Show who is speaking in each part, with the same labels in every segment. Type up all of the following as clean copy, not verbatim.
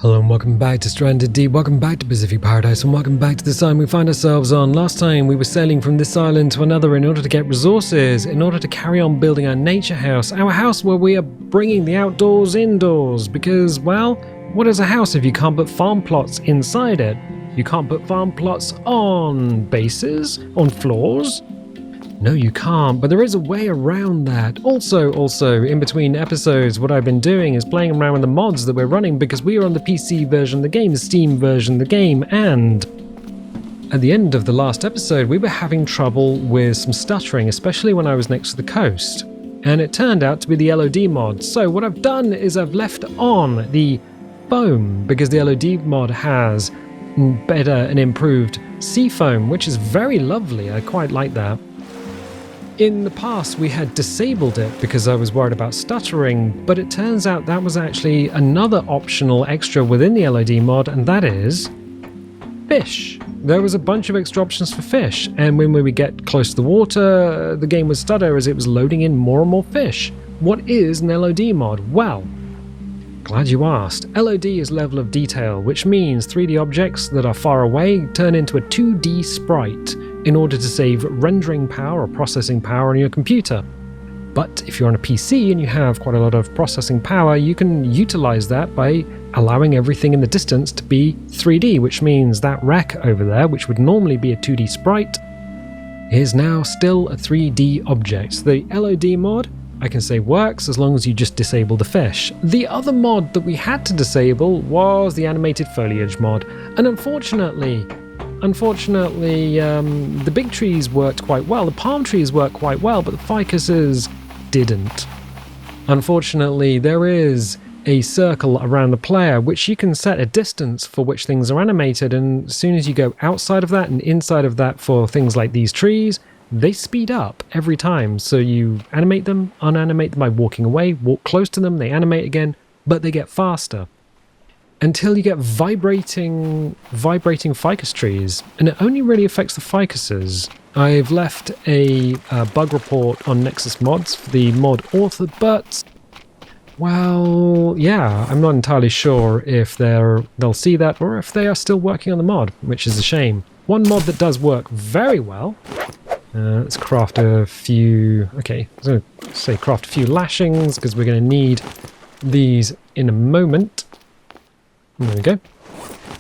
Speaker 1: Hello and welcome back to Stranded Deep, welcome back to Pacific Paradise, and welcome back to this island we find ourselves on. Last time we were sailing from this island to another in order to get resources, in order to carry on building our nature house, our house where we are bringing the outdoors indoors, because, well, what is a house if you can't put farm plots inside it? You can't put farm plots on bases, on floors? No, you can't, but there is a way around that. Also, in between episodes, what I've been doing is playing around with the mods that we're running because we are on the PC version of the game, the Steam version of the game, and at the end of the last episode, we were having trouble with some stuttering, especially when I was next to the coast. And it turned out to be the LOD mod. So what I've done is I've left on the foam because the LOD mod has better and improved sea foam, which is very lovely. I quite like that. In the past, we had disabled it because I was worried about stuttering, but it turns out that was actually another optional extra within the LOD mod, and that is fish. There was a bunch of extra options for fish, and when we would get close to the water, the game would stutter as it was loading in more and more fish. What is an LOD mod? Well, glad you asked. LOD is level of detail, which means 3D objects that are far away turn into a 2D sprite in order to save rendering power or processing power on your computer. But if you're on a PC and you have quite a lot of processing power, you can utilize that by allowing everything in the distance to be 3D, which means that wreck over there, which would normally be a 2D sprite, is now still a 3D object. The LOD mod, I can say, works as long as you just disable the fish. The other mod that we had to disable was the animated foliage mod, and unfortunately, the big trees worked quite well, the palm trees worked quite well, but the ficuses didn't. Unfortunately, there is a circle around the player which you can set a distance for which things are animated, and as soon as you go outside of that and inside of that for things like these trees, they speed up every time. So you animate them, unanimate them by walking away, walk close to them, they animate again, but they get faster. Until you get vibrating ficus trees, and it only really affects the ficuses. I've left a bug report on Nexus Mods for the mod author, but, well, yeah, I'm not entirely sure if they'll see that or if they are still working on the mod, which is a shame. One mod that does work very well, let's craft a few, okay, I was going to say craft a few lashings because we're going to need these in a moment. There we go.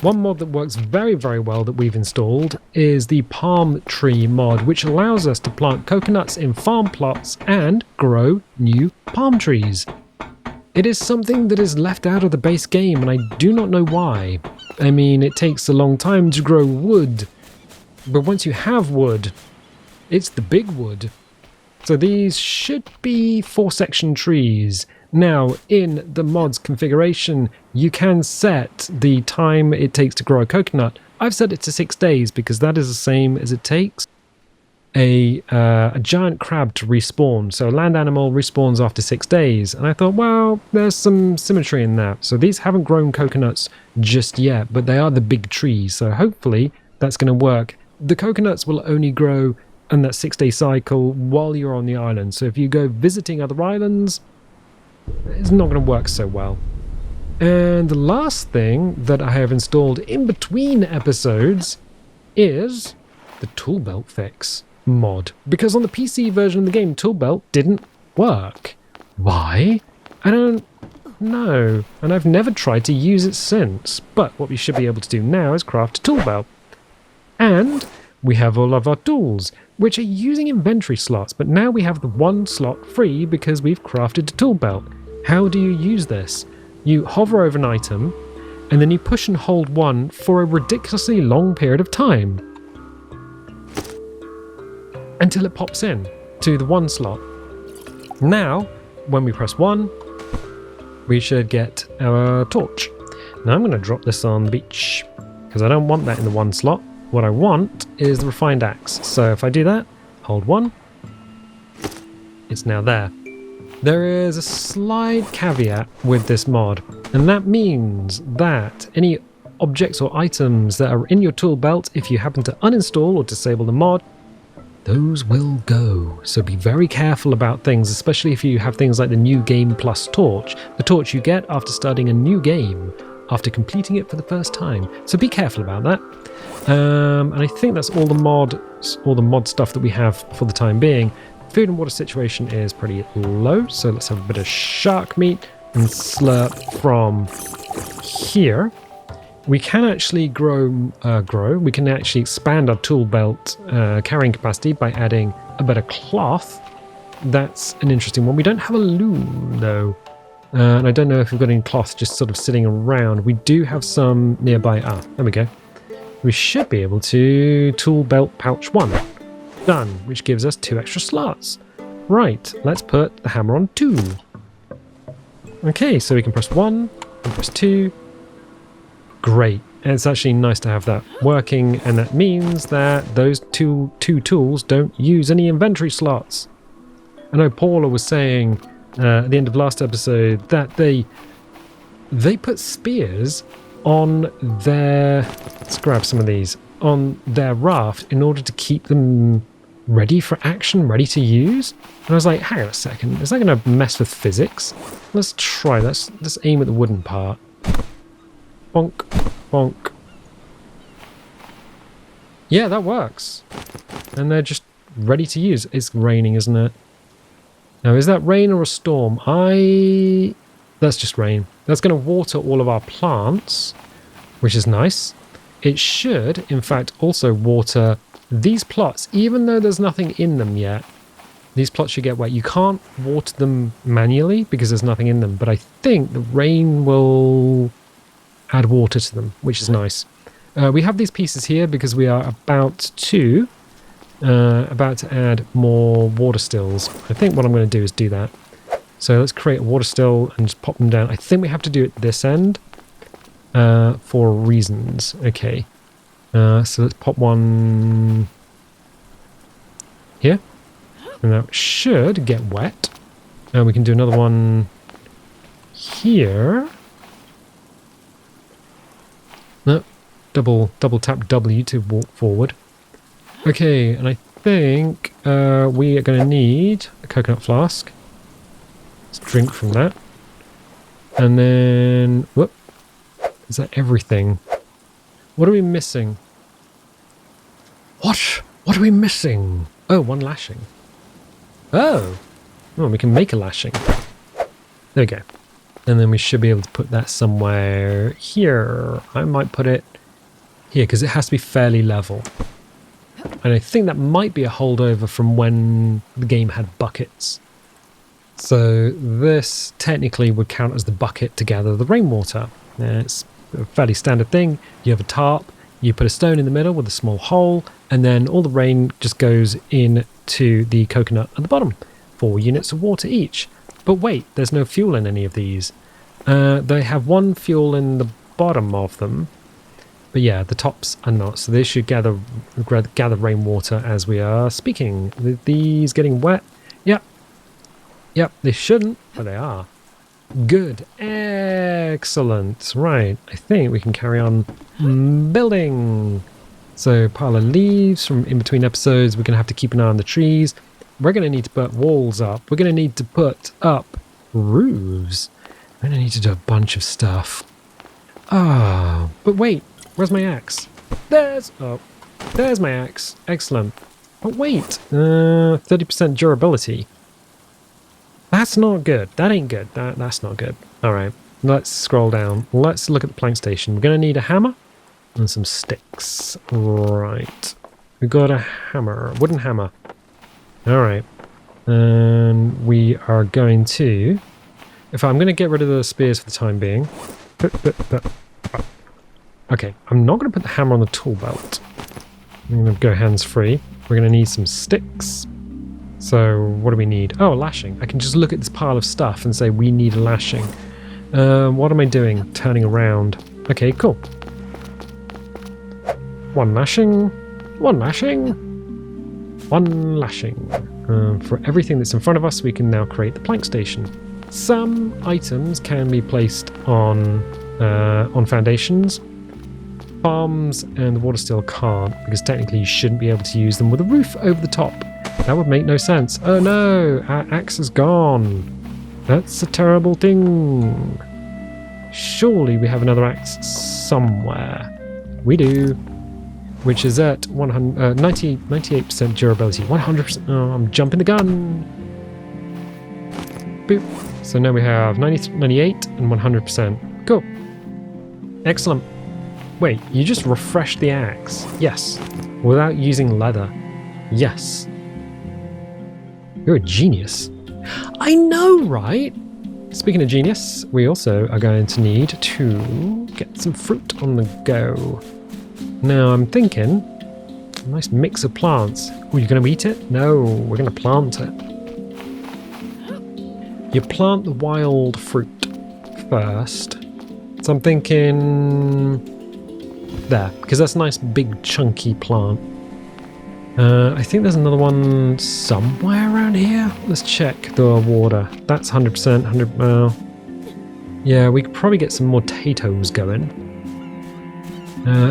Speaker 1: One mod that works very, very well that we've installed is the palm tree mod, which allows us to plant coconuts in farm plots and grow new palm trees. It is something that is left out of the base game, and I do not know why. I mean, it takes a long time to grow wood, but once you have wood, it's the big wood. So these should be 4-section trees. Now, in the mod's configuration, you can set the time it takes to grow a coconut. I've set it to 6 days because that is the same as it takes a giant crab to respawn. So a land animal respawns after 6 days. And I thought, well, there's some symmetry in that. So these haven't grown coconuts just yet, but they are the big trees. So hopefully that's going to work. The coconuts will only grow in that 6-day cycle while you're on the island. So if you go visiting other islands, it's not going to work so well. And the last thing that I have installed in between episodes is the Toolbelt fix mod. Because on the PC version of the game, Toolbelt didn't work. Why? I don't know. And I've never tried to use it since. But what we should be able to do now is craft a Toolbelt. And we have all of our tools, which are using inventory slots, but now we have the one slot free because we've crafted a tool belt. How do you use this? You hover over an item, and then you push and hold 1 for a ridiculously long period of time until it pops in to the 1 slot. Now, when we press 1, we should get our torch. Now I'm going to drop this on the beach because I don't want that in the 1 slot. What I want is the refined axe. So if I do that, hold 1, it's now there. There is a slight caveat with this mod, and that means that any objects or items that are in your tool belt, if you happen to uninstall or disable the mod, those will go. So be very careful about things, especially if you have things like the New Game Plus torch, the torch you get after starting a new game, after completing it for the first time. So be careful about that. And I think that's all the mod stuff that we have for the time being. Food and water situation is pretty low, so let's have a bit of shark meat and slurp from here. We can actually we can actually expand our tool belt carrying capacity by adding a bit of cloth. That's an interesting one. We don't have a loom though. And I don't know if we've got any cloth just sort of sitting around. We do have some nearby. Ah, there we go. We should be able to tool belt pouch 1. Done, which gives us 2 extra slots. Right, let's put the hammer on 2. Okay, so we can press 1 and press 2. Great. And it's actually nice to have that working, and that means that those two tools don't use any inventory slots. I know Paula was saying at the end of last episode that they put spears on their, let's grab some of these, on their raft in order to keep them ready for action, ready to use. And I was like, hang on a second, is that going to mess with physics? Let's try that. Let's aim at the wooden part. Bonk, bonk. Yeah, that works. And they're just ready to use. It's raining, isn't it? Now, is that rain or a storm? That's just rain. That's going to water all of our plants, which is nice. It should, in fact, also water these plots, even though there's nothing in them yet. These plots should get wet. You can't water them manually because there's nothing in them, but I think the rain will add water to them, which is nice. We have these pieces here because we are about to add more water stills. I think what I'm going to do is do that. So let's create a water still and just pop them down. I think we have to do it this end for reasons. Okay. So let's pop one here. And that should get wet. And we can do another one here. No, double tap W to walk forward. Okay, and I think we are going to need a coconut flask. Let's drink from that. And then, whoop, is that everything? What are we missing? What are we missing? Oh, 1 lashing. Oh, we can make a lashing. There we go. And then we should be able to put that somewhere here. I might put it here because it has to be fairly level. And I think that might be a holdover from when the game had buckets. So this technically would count as the bucket to gather the rainwater. It's a fairly standard thing. You have a tarp, you put a stone in the middle with a small hole, and then all the rain just goes into the coconut at the bottom. 4 units of water each. But wait, there's no fuel in any of these. They have 1 fuel in the bottom of them. But yeah, the tops are not. So they should gather rainwater as we are speaking. Are these getting wet? Yep. Yep, they shouldn't, but they are. Good. Excellent. Right, I think we can carry on building. So pile of leaves from in between episodes. We're going to have to keep an eye on the trees. We're going to need to put walls up. We're going to need to put up roofs. We're going to need to do a bunch of stuff. Ah, but wait. Where's my axe? There's my axe. Excellent. But wait, 30% durability. That's not good. That ain't good. That's not good. All right, let's scroll down. Let's look at the plank station. We're going to need a hammer and some sticks. Right. We got a hammer, wooden hammer. All right. And we are going to... I'm going to get rid of the spears for the time being. Okay, I'm not going to put the hammer on the tool belt. I'm going to go hands-free. We're going to need some sticks. So what do we need? Oh, a lashing. I can just look at this pile of stuff and say we need a lashing. What am I doing? Turning around. Okay, cool. 1 lashing. 1 lashing. 1 lashing. For everything that's in front of us, we can now create the plank station. Some items can be placed on foundations. Farms and the water still can't, because technically you shouldn't be able to use them with a roof over the top. That would make no sense. Oh no, our axe is gone. That's a terrible thing. surely we have another axe somewhere. We do. Which is at 98% durability. 100%. Oh, I'm jumping the gun. Boop. So now we have 98 and 100%. Cool. Excellent. Wait, you just refreshed the axe. Yes. Without using leather. Yes. You're a genius. I know, right? Speaking of genius, we also are going to need to get some fruit on the go. Now I'm thinking, a nice mix of plants. Oh, you're going to eat it? No, we're going to plant it. You plant the wild fruit first. So I'm thinking there, because that's a nice big chunky plant. I think there's another one somewhere around here. Let's check the water. That's 100%, 100. Yeah, we could probably get some more potatoes going.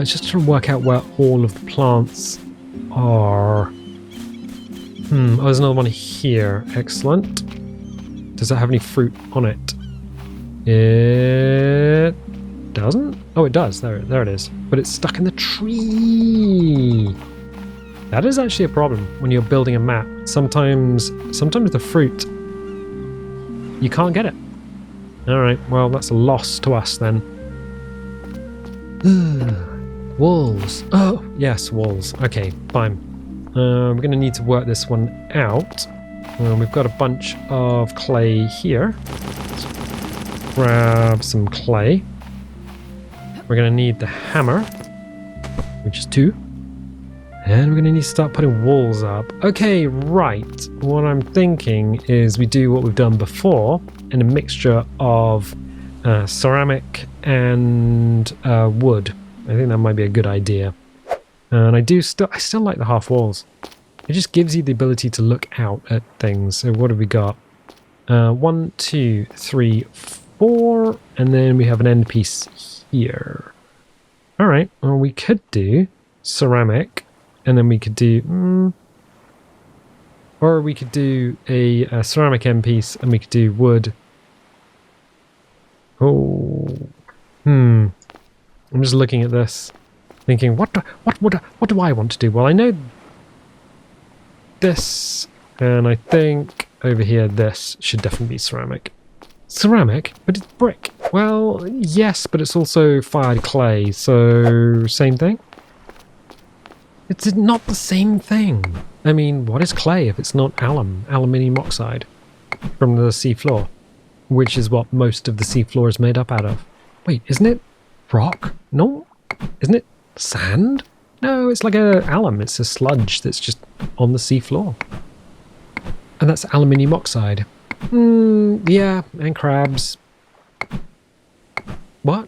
Speaker 1: Just trying to work out where all of the plants are. Oh, there's another one here. Excellent. Does that have any fruit on it? It doesn't? Oh, it does. There it is. But it's stuck in the tree. That is actually a problem when you're building a map. Sometimes the fruit, you can't get it. All right, well, that's a loss to us then. Walls. Oh, yes, walls. Okay, fine. We're going to need to work this one out. We've got a bunch of clay here. Let's grab some clay. We're going to need the hammer, which is 2. And we're going to need to start putting walls up. Okay, right. What I'm thinking is we do what we've done before in a mixture of ceramic and wood. I think that might be a good idea. And I still like the half walls. It just gives you the ability to look out at things. So what have we got? 1, 2, 3, 4, and then we have an end piece here. All right. Well, we could do ceramic, and then we could do, or we could do a ceramic end piece, and we could do wood. Oh, I'm just looking at this, thinking, what do I want to do? Well, I know this, and I think over here this should definitely be ceramic. Ceramic? But it's brick. Well, yes, but it's also fired clay, so same thing? It's not the same thing. I mean, what is clay if it's not aluminium oxide from the seafloor, which is what most of the seafloor is made up out of. Wait, isn't it rock? No? Isn't it sand? No, it's like alum. It's a sludge that's just on the seafloor. And that's aluminium oxide. Yeah, and crabs. What?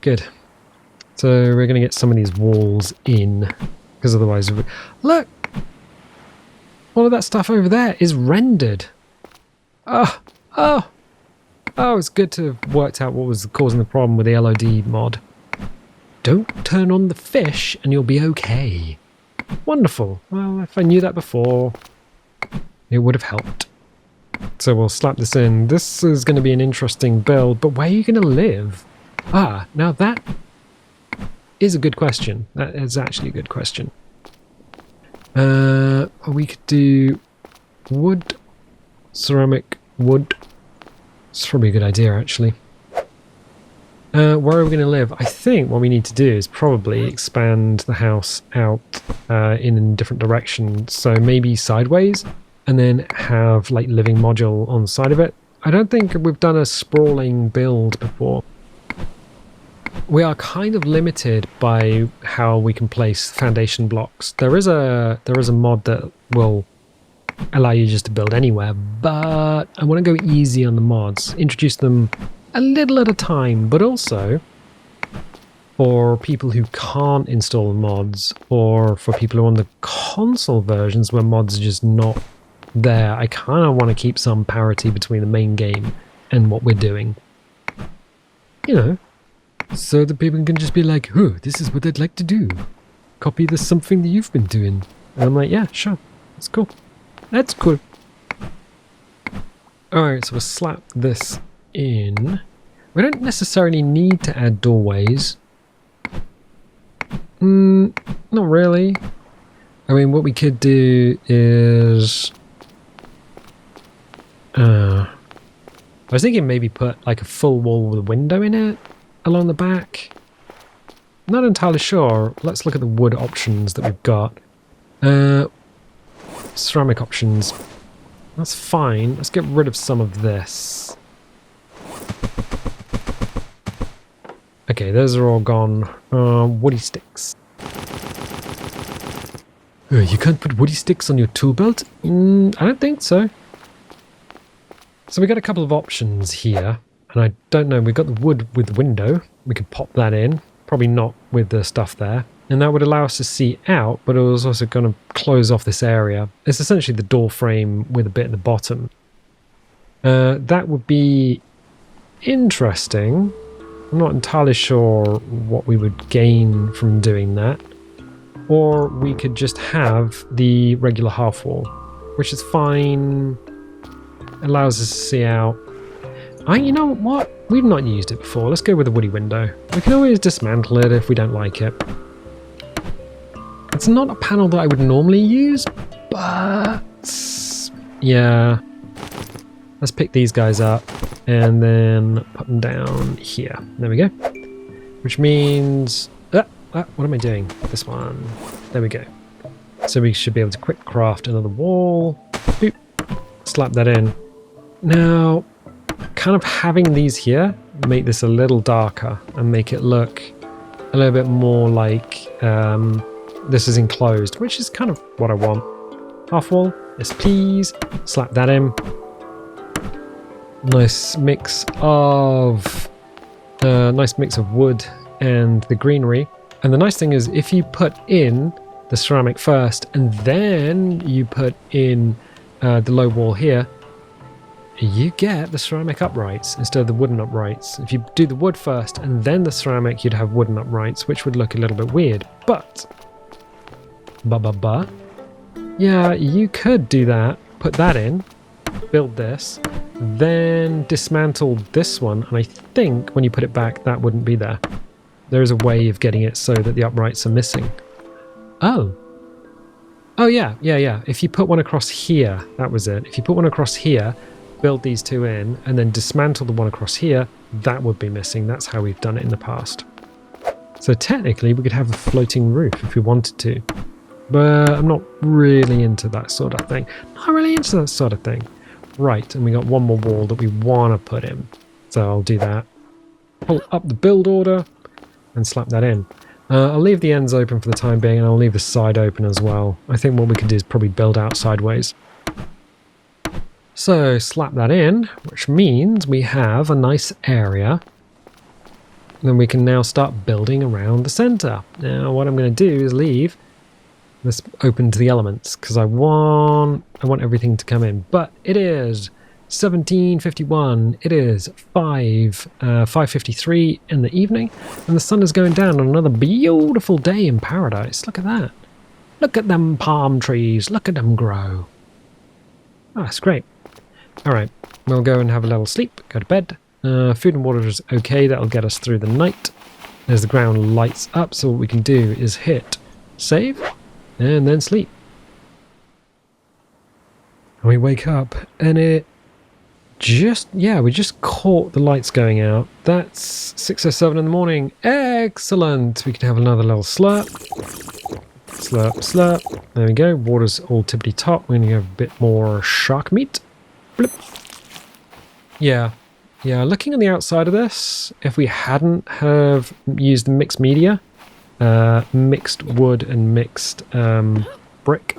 Speaker 1: Good. So we're going to get some of these walls in, because otherwise... Look! All of that stuff over there is rendered. Oh, it's good to have worked out what was causing the problem with the LOD mod. Don't turn on the fish and you'll be okay. Wonderful. Well, if I knew that before, it would have helped. So we'll slap this in. This is going to be an interesting build, but where are you going to live? Now that is a good question. That is actually a good question. We could do wood, ceramic, wood. It's probably a good idea, actually. Where are we going to live? I think what we need to do is probably expand the house out in a different direction. So maybe sideways, and then have like living module on the side of it. I don't think we've done a sprawling build before. We are kind of limited by how we can place foundation blocks. There is a mod that will allow you just to build anywhere, but I want to go easy on the mods, introduce them a little at a time, but also for people who can't install mods, or for people who are on the console versions where mods are just not there. I kind of want to keep some parity between the main game and what we're doing. You know, so that people can just be like, oh, this is what I'd like to do. Copy this something that you've been doing. And I'm like, yeah, sure. That's cool. That's cool. Alright, so we'll slap this in. We don't necessarily need to add doorways. Not really. I mean, what we could do is... I was thinking maybe put like a full wall with a window in it along the back. Not entirely sure. Let's look at the wood options that we've got. Ceramic options. That's fine. Let's get rid of some of this. Okay, those are all gone. Woody sticks. You can't put woody sticks on your tool belt? I don't think so. So we got a couple of options here. And I don't know, we've got the wood with the window. We could pop that in. Probably not with the stuff there. And that would allow us to see out, but it was also going to close off this area. It's essentially the door frame with a bit at the bottom. That would be interesting. I'm not entirely sure what we would gain from doing that. Or we could just have the regular half wall, which is fine. Allows us to see out. You know what? We've not used it before. Let's go with the woody window. We can always dismantle it if we don't like it. It's not a panel that I would normally use, but yeah. Let's pick these guys up and then put them down here. There we go. Which means... what am I doing? This one. There we go. So we should be able to quick craft another wall. Boop. Slap that in. Now, kind of having these here make this a little darker and make it look a little bit more like this is enclosed, which is kind of what I want. Half wall, yes please. Slap that in. Nice mix of wood and the greenery. And the nice thing is, if you put in the ceramic first and then you put in the low wall here, you get the ceramic uprights instead of the wooden uprights. If you do the wood first and then the ceramic, you'd have wooden uprights, which would look a little bit weird. But, yeah, you could do that, put that in, build this, then dismantle this one, and I think when you put it back, that wouldn't be there. There is a way of getting it so that the uprights are missing. Oh, yeah. If you put one across here, that was it. If you put one across here, build these two in, and then dismantle the one across here, that would be missing. That's how we've done it in the past. So technically, we could have a floating roof if we wanted to. But I'm not really into that sort of thing. Right, and we got one more wall that we want to put in. So I'll do that. Pull up the build order and slap that in. I'll leave the ends open for the time being, and I'll leave the side open as well. I think what we could do is probably build out sideways. So slap that in, which means we have a nice area. Then we can now start building around the center. Now what I'm going to do is leave this open to the elements, because I want everything to come in. But it is 17:51. It is 5:53 in the evening, and the sun is going down on another beautiful day in paradise. Look at that. Look at them palm trees. Look at them grow. Oh, that's great. All right, we'll go and have a little sleep, go to bed. Food and water is okay. That'll get us through the night. As the ground lights up, so what we can do is hit save and then sleep. And we wake up and it we just caught the lights going out. That's 6:07 in the morning. Excellent. We can have another little slurp. Slurp, slurp. There we go. Water's all tippity top. We're going to have a bit more shark meat. Blip. Yeah, looking on the outside of this, if we hadn't have used the mixed media, mixed wood and mixed brick,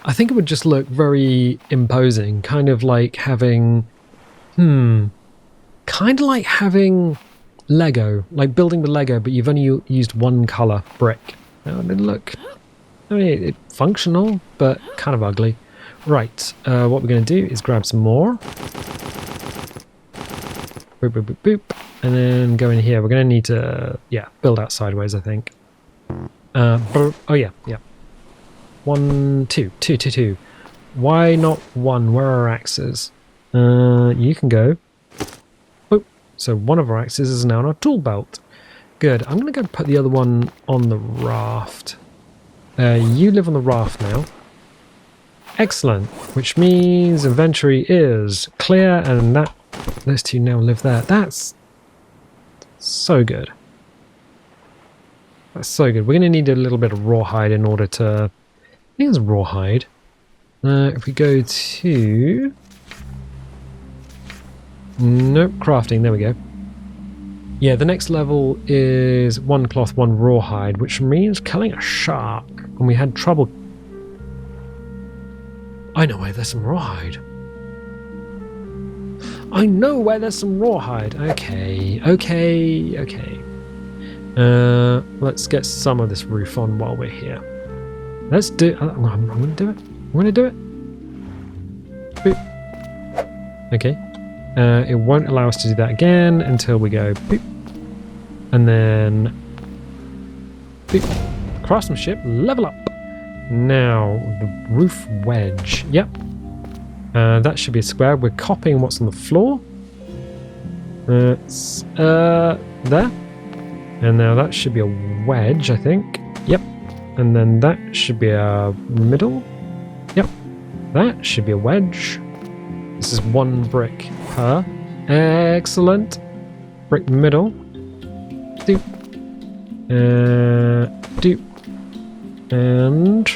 Speaker 1: I think it would just look very imposing, kind of like having Lego, like building with Lego, but you've only used one colour brick. That would look, it's functional, but kind of ugly. Right, what we're going to do is grab some more. Boop, boop, boop, boop. And then go in here. We're going to need to, build out sideways, I think. Oh, yeah. 1, 2, 2, 2, 2. Why not 1? Where are our axes? You can go. Boop. So one of our axes is now on our tool belt. Good. I'm going to go put the other one on the raft. You live on the raft now. Excellent. Which means inventory is clear, and those two now live there. That's so good. That's so good. We're going to need a little bit of rawhide in order to... I think it's rawhide. If we go to... Nope, crafting. There we go. Yeah, the next level is 1 cloth, 1 rawhide, which means killing a shark. And we had trouble... I know where there's some rawhide. I know where there's some rawhide. Okay. Let's get some of this roof on while we're here. Let's do... I'm going to do it. I'm going to do it. Boop. Okay. It won't allow us to do that again until we go boop. And then boop. Craftsmanship, level up. Now, the roof wedge. Yep. That should be a square. We're copying what's on the floor. It's there. And now that should be a wedge, I think. Yep. And then that should be a middle. Yep. That should be a wedge. This is 1 brick per. Excellent. Brick middle. Doop. Doop. And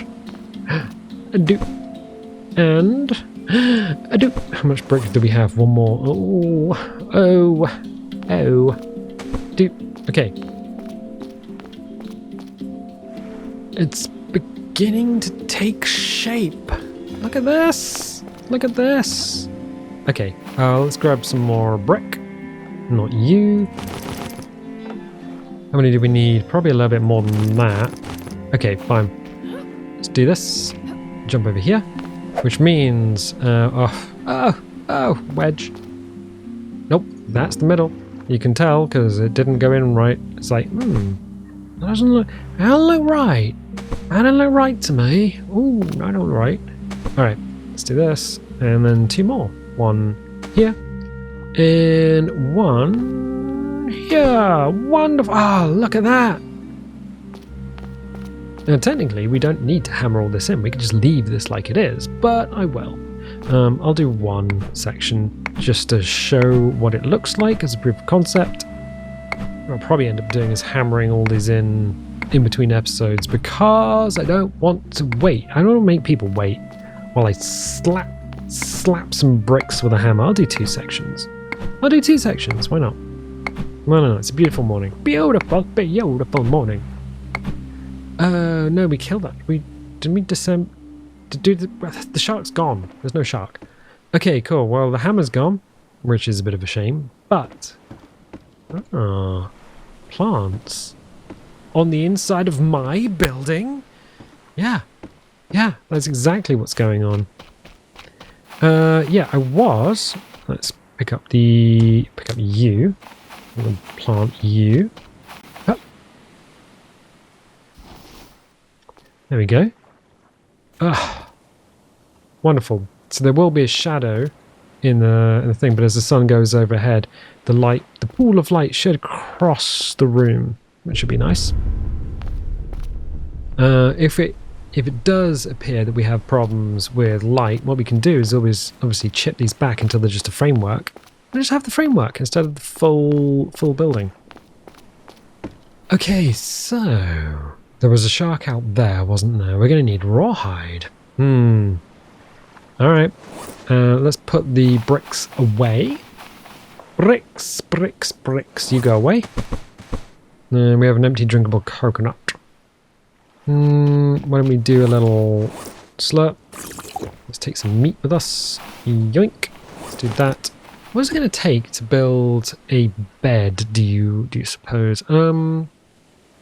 Speaker 1: a doop. And a doop. How much brick do we have? 1 more. Oh. Doop. Okay. It's beginning to take shape. Look at this. Look at this. Okay, let's grab some more brick. Not you. How many do we need? Probably a little bit more than that. Okay, fine. Let's do this. Jump over here. Which means... wedge. Nope, that's the middle. You can tell because it didn't go in right. It's like, that doesn't look right. That don't look right to me. Ooh, that don't look right. Alright, let's do this. And then 2 more. 1 here. And 1 here. Wonderful. Oh, look at that. Now, technically, we don't need to hammer all this in. We can just leave this like it is, but I will. I'll do 1 section just to show what it looks like as a proof of concept. What I'll probably end up doing is hammering all these in between episodes because I don't want to wait. I don't want to make people wait while I slap some bricks with a hammer. I'll do 2 sections. Why not? No, it's a beautiful morning. Beautiful morning. No, we killed that. Didn't we descend to do the shark's gone. There's no shark. Okay, cool. Well, the hammer's gone, which is a bit of a shame, but plants on the inside of my building. Yeah, that's exactly what's going on. Let's pick up you. I'm gonna plant you. Oh. There we go. Wonderful. So there will be a shadow in the thing, but as the sun goes overhead, the pool of light should cross the room, which should be nice. If it does appear that we have problems with light, what we can do is always obviously chip these back until they're just a framework. And just have the framework instead of the full building. Okay, so there was a shark out there, wasn't there? We're going to need rawhide. Alright, let's put the bricks away. Bricks, you go away. We have an empty drinkable coconut. Why don't we do a little slurp? Let's take some meat with us. Yoink. Let's do that. What is it going to take to build a bed, do you suppose?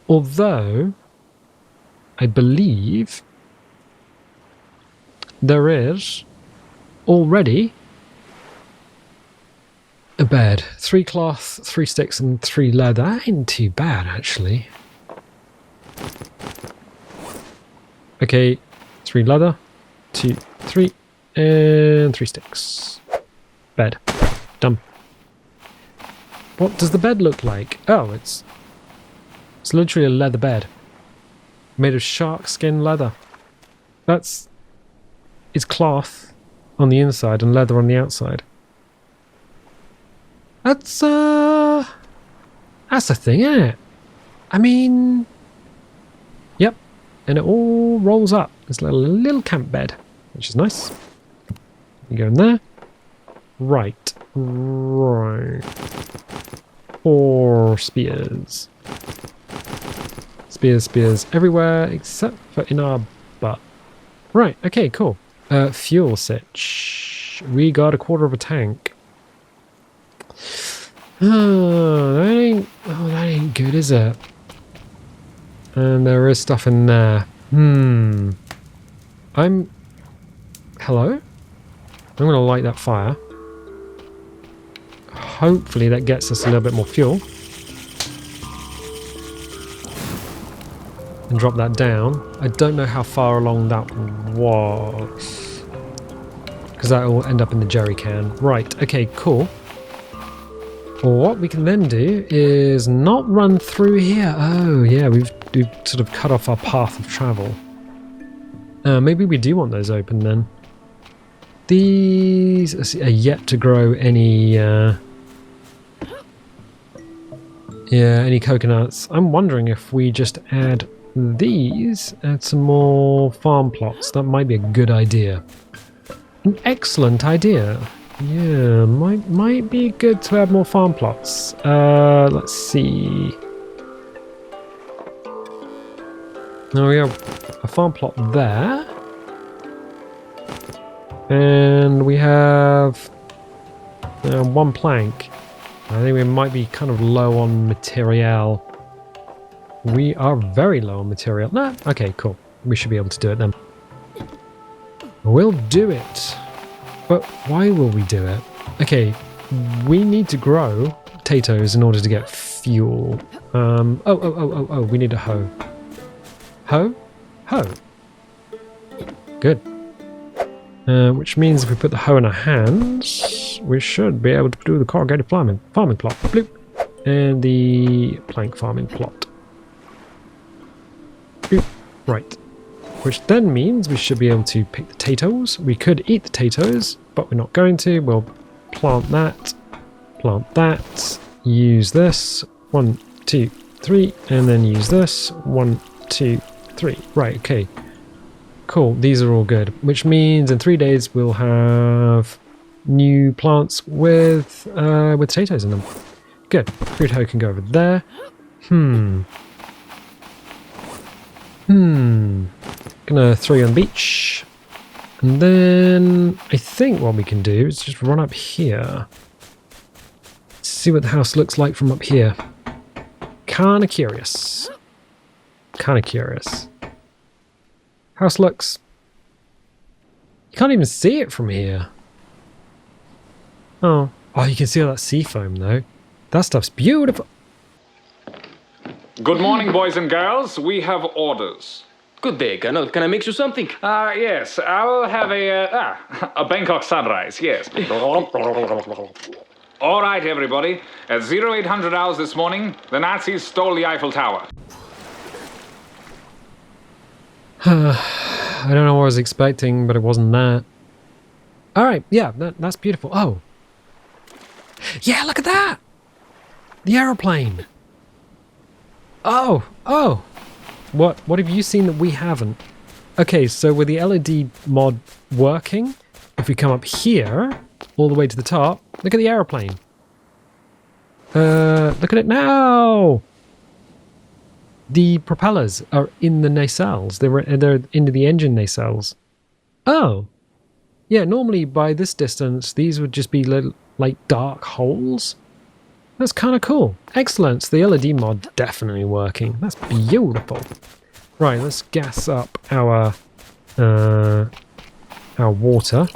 Speaker 1: Although, I believe there is already a bed. 3 cloth, 3 sticks, and 3 leather. That ain't too bad, actually. Okay, 3 leather, 2, 3, and 3 sticks. Bed. Done. What does the bed look like? Oh, it's literally a leather bed. Made of shark skin leather. It's cloth on the inside and leather on the outside. That's a thing, isn't it? I mean, yep. And it all rolls up. It's like a little camp bed, which is nice. You go in there. Right. 4 spears. Spears everywhere except for in our butt. Right, okay, cool. Fuel sitch. We got 1/4 of a tank. That ain't good, is it? And there is stuff in there. Hello? I'm gonna light that fire. Hopefully that gets us a little bit more fuel. And drop that down. I don't know how far along that was. Because that will end up in the jerry can. Right, okay, cool. What we can then do is not run through here. Oh, yeah, we've sort of cut off our path of travel. Maybe we do want those open then. These are yet to grow any... any coconuts. I'm wondering if we just add some more farm plots. That might be a good idea. An excellent idea. Yeah, might be good to add more farm plots. Let's see. Now we have a farm plot there. And we have 1 plank. I think we might be kind of low on material. We are very low on material. Nah, okay, cool. We should be able to do it then. We'll do it. But why will we do it? Okay, we need to grow potatoes in order to get fuel. We need a hoe. Hoe? Hoe. Good. Which means if we put the hoe in our hands, we should be able to do the corrugated farming plot. Bloop. And the plank farming plot. Bloop. Right. Which then means we should be able to pick the potatoes. We could eat the potatoes, but we're not going to. We'll plant that, use this, 1, 2, 3, and then use this, 1, 2, 3. Right, okay. Cool, these are all good. Which means in 3 days we'll have new plants with potatoes in them. Good. Fruit hoe can go over there. Gonna throw you on the beach. And then I think what we can do is just run up here. See what the house looks like from up here. Kinda curious. House looks... You can't even see it from here. Oh, you can see all that sea foam though. That stuff's beautiful.
Speaker 2: Good morning, boys and girls. We have orders.
Speaker 3: Good day, Colonel. Can I make you something?
Speaker 2: Yes, I'll have a Bangkok sunrise, yes. All right, everybody. At 0800 hours this morning, the Nazis stole the Eiffel Tower.
Speaker 1: I don't know what I was expecting, but it wasn't that. Alright, yeah, that's beautiful. Oh. Yeah, look at that! The aeroplane! Oh! What have you seen that we haven't? Okay, so with the LED mod working, if we come up here, all the way to the top, look at the aeroplane. Look at it now! The propellers are in the nacelles. They're into the engine nacelles. Oh. Yeah, normally by this distance, these would just be little, like dark holes. That's kind of cool. Excellent. So the LED mod definitely working. That's beautiful. Right, let's gas up our water.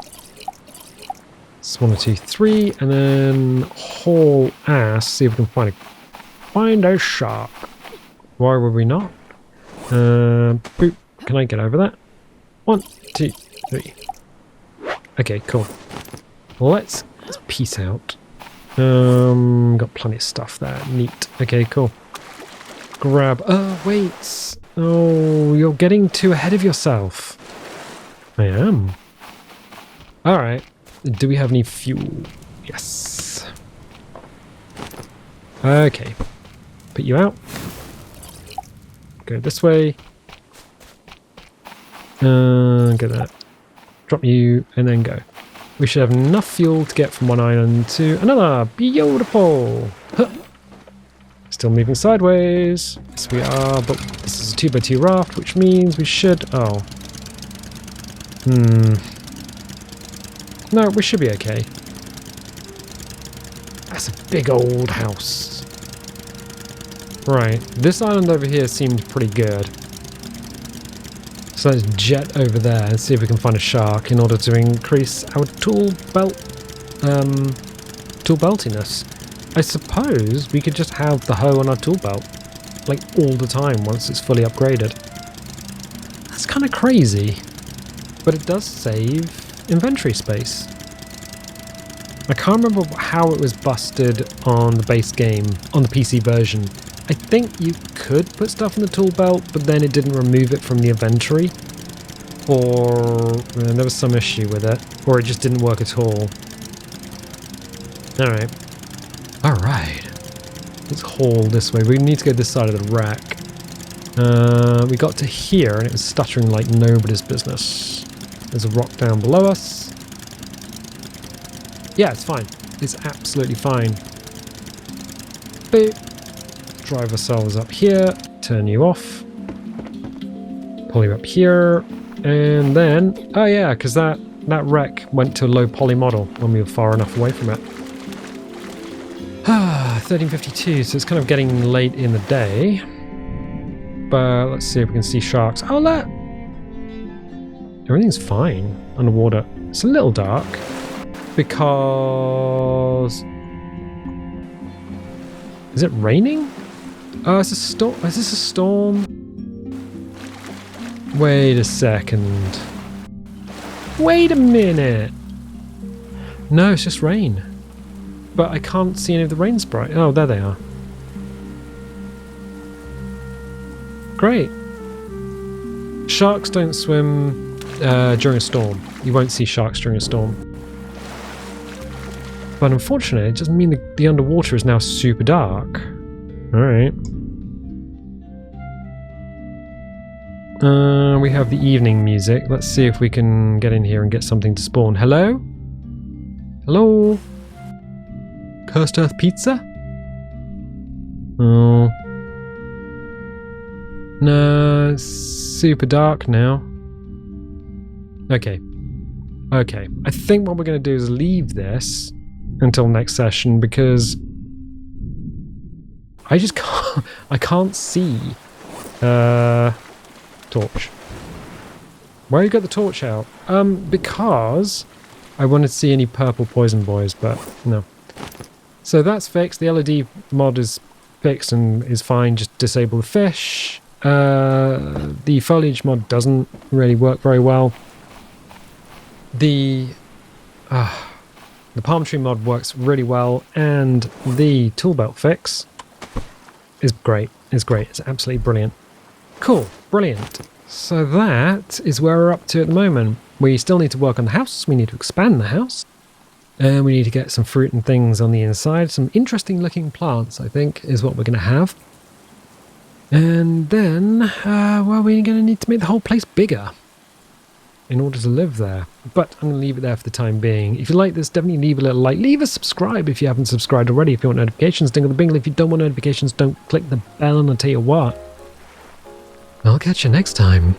Speaker 1: It's 1, 2, 3, and then haul ass. See if we can find a shark. Why would we not? Boop. Can I get over that? 1, 2, 3. Okay, cool. Let's peace out. Got plenty of stuff there. Neat. Okay, cool. Grab. Oh, wait. Oh, you're getting too ahead of yourself. I am. Alright. Do we have any fuel? Yes. Okay. Put you out. Go this way. Get that. Drop you and then go. We should have enough fuel to get from one island to another. Beautiful. Huh. Still moving sideways. Yes, we are, but this is a 2x2 raft, which means we should... Oh. No, we should be okay. That's a big old house. Right, this island over here seemed pretty good. So let's jet over there and see if we can find a shark in order to increase our tool beltiness. I suppose we could just have the hoe on our tool belt, like all the time once it's fully upgraded. That's kind of crazy, but it does save inventory space. I can't remember how it was busted on the base game, on the PC version. I think you could put stuff in the tool belt, but then it didn't remove it from the inventory. Or there was some issue with it, or it just didn't work at all. Alright. Alright. Let's haul this way. We need to go this side of the wreck. We got to here and it was stuttering like nobody's business. There's a rock down below us. Yeah, it's fine. It's absolutely fine. Boop. Drive ourselves up here, turn you off, pull you up here, and then, oh yeah, because that wreck went to a low poly model when we were far enough away from it. 13:52, so it's kind of getting late in the day, but let's see if we can see sharks. Oh, look! Everything's fine underwater. It's a little dark, because... Is it raining? Oh, it's a storm. Is this a storm? Wait a second. Wait a minute. No, it's just rain. But I can't see any of the rain sprite. Oh, there they are. Great. Sharks don't swim during a storm. You won't see sharks during a storm. But unfortunately, it doesn't mean the underwater is now super dark. Alright. We have the evening music. Let's see if we can get in here and get something to spawn. Hello? Hello? Cursed Earth Pizza? Oh. No, it's super dark now. Okay. Okay. I think what we're going to do is leave this until next session because I just can't, I can't see torch. Why you got the torch out? Because I wanted to see any purple poison boys, but no. So that's fixed. The LED mod is fixed and is fine. Just disable the fish. The foliage mod doesn't really work very well. The palm tree mod works really well, and the Toolbelt fix is great. It's great. It's absolutely brilliant. Cool. Brilliant. So that is where we're up to at the moment. We still need to work on the house. We need to expand the house. And we need to get some fruit and things on the inside. Some interesting looking plants, I think, is what we're going to have. And then, well, we're going to need to make the whole place bigger in order to live there. But I'm going to leave it there for the time being. If you like this, definitely leave a little like. Leave a subscribe if you haven't subscribed already. If you want notifications, dingle the bingle. If you don't want notifications, don't click the bell, and I'll tell you what. I'll catch you next time.